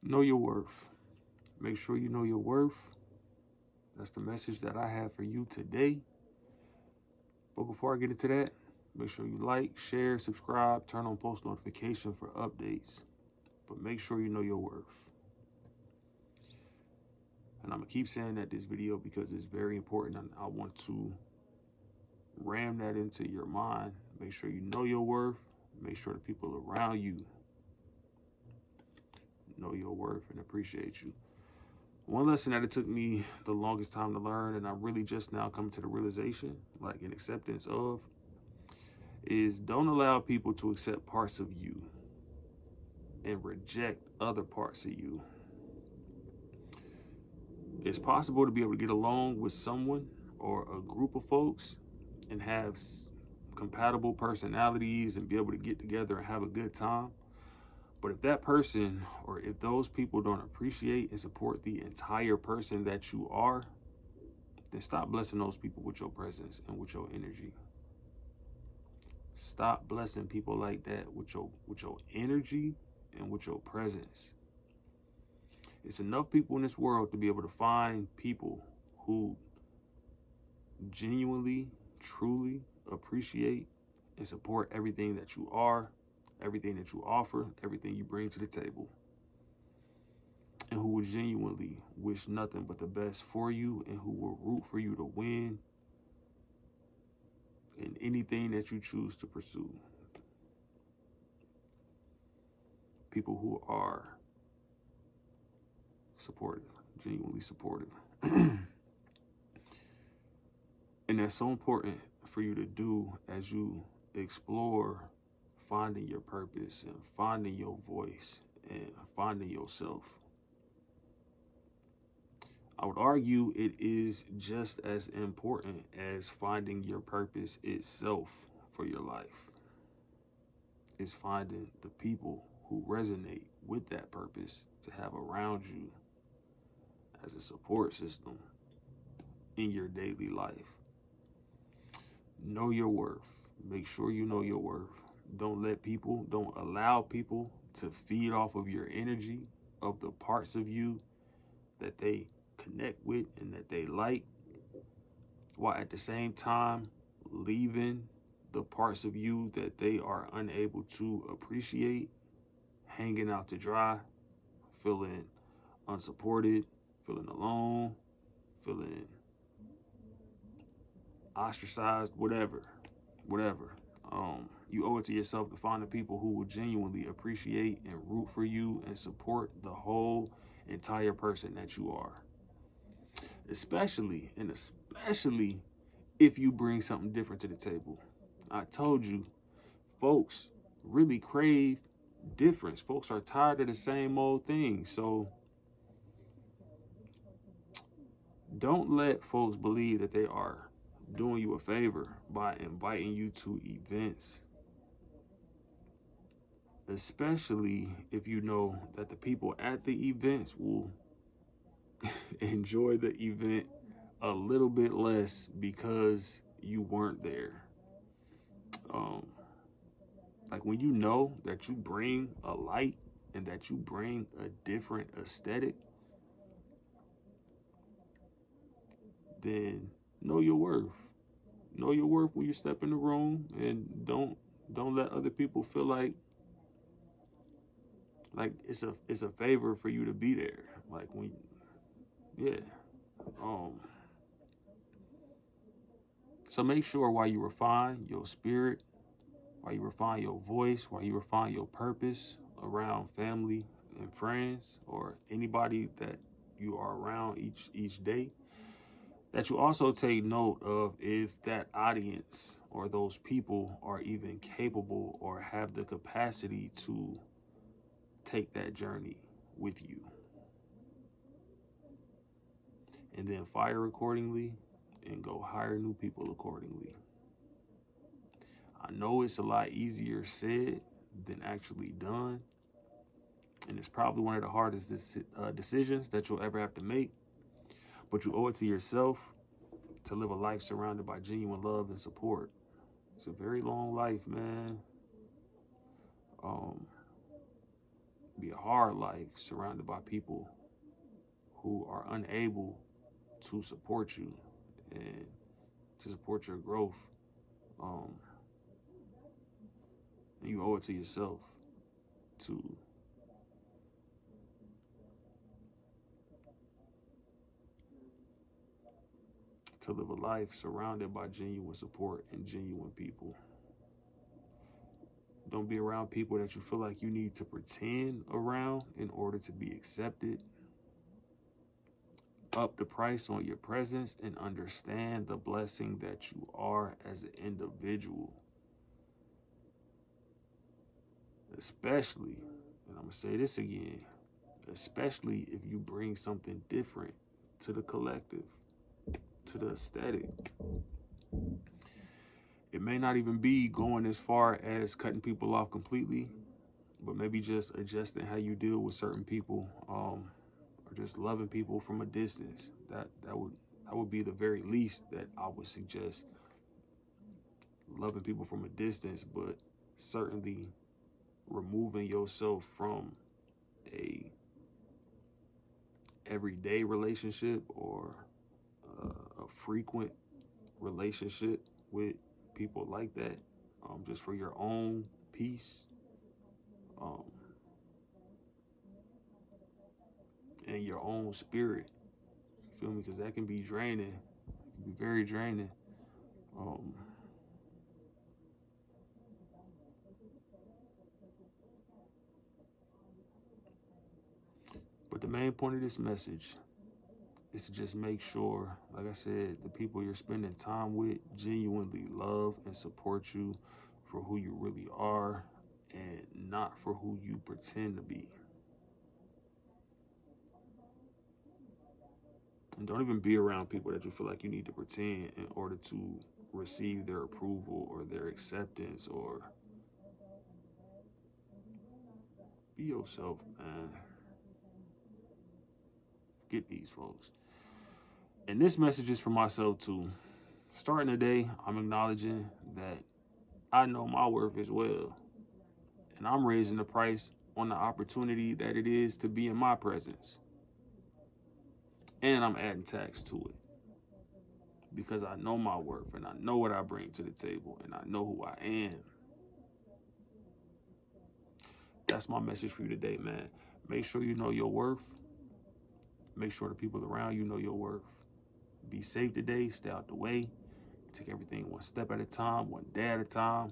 Know your worth. Make sure you know your worth. That's the message that I have for you today. But before I get into that, make sure you like, share, subscribe, turn on post notification for updates. But make sure you know your worth. And I'm going to keep saying that this video because it's very important. And I want to ram that into your mind. Make sure you know your worth. Make sure the people around you know your worth and appreciate you. One lesson that it took me the longest time to learn, and I'm really just now coming to the realization, like an acceptance of, is don't allow people to accept parts of you and reject other parts of you. It's possible to be able to get along with someone or a group of folks and have compatible personalities and be able to get together and have a good time. But if that person or if those people don't appreciate and support the entire person that you are, then stop blessing those people with your presence and with your energy. Stop blessing people like that with your energy and with your presence. It's enough people in this world to be able to find people who genuinely, truly appreciate and support everything that you are, everything that you offer, everything you bring to the table. And who will genuinely wish nothing but the best for you and who will root for you to win in anything that you choose to pursue. People who are supportive, genuinely supportive. And that's so important for you to do as you explore finding your purpose and finding your voice and finding yourself. I would argue it is just as important as finding your purpose itself for your life. It's finding the people who resonate with that purpose to have around you as a support system in your daily life. Know your worth. Make sure you know your worth. Don't allow people to feed off of your energy, of the parts of you that they connect with and that they like, while at the same time leaving the parts of you that they are unable to appreciate hanging out to dry, feeling unsupported, feeling alone, feeling ostracized, whatever. You owe it to yourself to find the people who will genuinely appreciate and root for you and support the whole entire person that you are. Especially if you bring something different to the table. I told you, folks really crave difference. Folks are tired of the same old thing. So don't let folks believe that they are doing you a favor by inviting you to events, especially if you know that the people at the events will enjoy the event a little bit less because you weren't there. Like when you know that you bring a light and that you bring a different aesthetic, then know your worth. Know your worth when you step in the room, and don't let other people feel like it's a favor for you to be there. Like when, yeah. So make sure while you refine your spirit, while you refine your voice, while you refine your purpose around family and friends or anybody that you are around each day, that you also take note of if that audience or those people are even capable or have the capacity to take that journey with you. And then fire accordingly and go hire new people accordingly. I know it's a lot easier said than actually done. And it's probably one of the hardest decisions that you'll ever have to make. But you owe it to yourself to live a life surrounded by genuine love and support. It's a very long life, man. be a hard life surrounded by people who are unable to support you and to support your growth. Um, and you owe it to yourself to live a life surrounded by genuine support and genuine people. Don't be around people that you feel like you need to pretend around in order to be accepted. Up the price on your presence and understand the blessing that you are as an individual. Especially, and I'm going to say this again, especially if you bring something different to the collective, to the aesthetic. It may not even be going as far as cutting people off completely, but maybe just adjusting how you deal with certain people, or just loving people from a distance. That would be the very least that I would suggest. Loving people from a distance, but certainly removing yourself from a everyday relationship or a frequent relationship with people like that, just for your own peace, and your own spirit. You feel me? Because that can be draining. It can be very draining. But the main point of this message is to just make sure, like I said, the people you're spending time with genuinely love and support you for who you really are and not for who you pretend to be. And don't even be around people that you feel like you need to pretend in order to receive their approval or their acceptance. Or be yourself, man. Get these folks. And this message is for myself too. Starting today, I'm acknowledging that I know my worth as well. And I'm raising the price on the opportunity that it is to be in my presence. And I'm adding tax to it. Because I know my worth and I know what I bring to the table and I know who I am. That's my message for you today, man. Make sure you know your worth. Make sure the people around you know your worth. Be safe today. Stay out the way. Take everything one step at a time, one day at a time.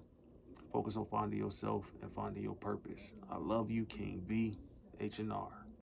Focus on finding yourself and finding your purpose. I love you, King B, H&R.